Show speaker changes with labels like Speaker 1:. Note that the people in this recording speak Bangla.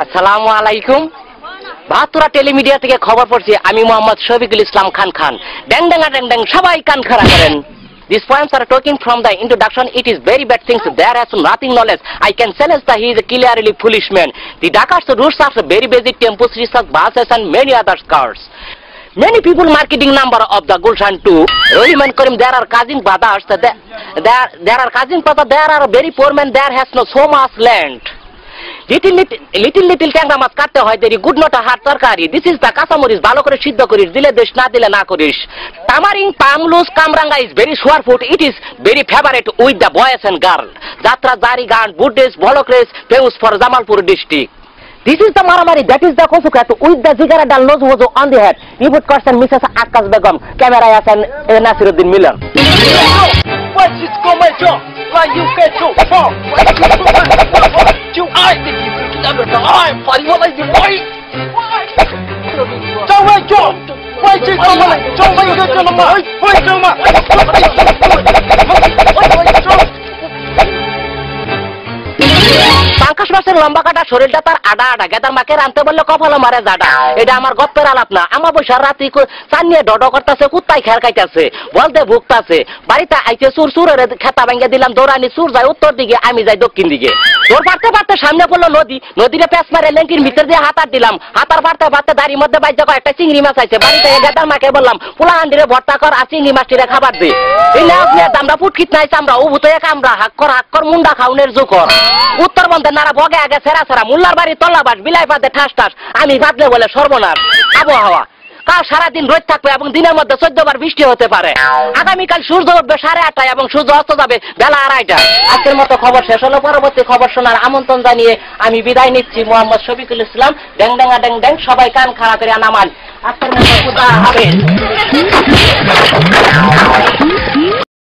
Speaker 1: আসসালামু আলাইকুম। ভাতুরা টেলিমিডিয়া থেকে খবর পড়ছি, আমি মোহাম্মদ শফিকুল ইসলাম খান খান। ড্যাং ড্যাঙ্গা ড্যাং ড্যাং, সবাই কান খাড়া করেন। These poems are talking from the introduction. It is very bad things. There has nothing knowledge. I can challenge that he is a clearly foolish man. The Dakar's roots are very basic tempos, research, buses and many other cars. Many people marketing number of the Gulshan too. Rahim and Karim, there are cousin brothers. There are cousin brothers. There are very poor men. There has no so much land. Little ট্যাংরা মাছ কাটতে হয় দেরি, গুড নট হাত তরকারি। দিস ইজ দ্য কাঁচামরিচ, ভালো করে সিদ্ধ করিস, দিলে দেশ না দিলে না করিস। তামারিং পামলুস কামরাঙ্গা is very sour food, it is very favourite with the boys and girl. Jatra জারি গান বুডেস বলক্রেস famous for Jamalpur district. This is the Maramari, that is the Kosukat with the Zigara Dal Nozozo on the head. Report person Mrs. Akas Begum, Camera and Nasiruddin Miller.
Speaker 2: What is going on? Why you get so far? Why you I think you could never die. What is the boy? Don't wait, John. Why is it going on? Don't wait, John. Wait, John.
Speaker 1: পাঙ্কাশ মাছের লম্বা কাটা শরীরটা তার আডা আডা, গেদার মাকে রানতে বললে কপালে মারে জাডা। এটা আমার গপ্পের আলাপ না, আমার বৈশার রাত্রি চান নিয়ে ডড করতেছে, কুত্তায় খেয়ার খাইতেছে, বলতে ভুগতাছে। বাড়িতে আইতে চুর চুরের খেতা ভেঙে দিলাম, দৌড়ানি চুর যায় উত্তর দিকে, আমি যাই দক্ষিণ দিকে। তোর পারতে পারতে সামনে পড়লো নদী, নদীরে পেঁচ মারে লেঙ্কির ভিতর দিয়ে হাতার দিলাম, হাতার পারতে পারতে দাঁড়ির মধ্যে বাইর যাবো একটা চিংড়ি মাছ আছে। বাড়ি থেকে গেদার মাকে বললাম পোলা আন্দিরে ভর্তা কর আর চিংড়ি মাছটিরে খাবার দে। এই লাভ নিয়ে দামরা ফুটকিত নাই চামড়া উভূত কামড়া হাক কর মুন্ডা খাউনের জোকর। উত্তরবঙ্গের নারা বগে আগে সেরা সেরা, মুল্লার বাড়ি তল্লাবাস, বিলাই পাতে ঠাস ঠাস, আমি বাদলে বলে সর্বনাশ। আবহাওয়া কাল সারাদিন রোদ থাকবে এবং দিনের মধ্যে 14 বার বৃষ্টি হতে পারে। আগামীকাল সূর্য উঠবে 8:30টায় এবং সূর্য অস্ত যাবে বেলা 2:30টায়। আজকের মতো খবর শেষ হলো, পরবর্তী খবর শোনার আমন্ত্রণ জানিয়ে আমি বিদায় নিচ্ছি। মোহাম্মদ শফিকুল ইসলাম। ড্যাং ড্যাঙ্গা ড্যাং ড্যাং, সবাই কান খাড়া করে নামান। আজকের মতো খুদা হাফেজ।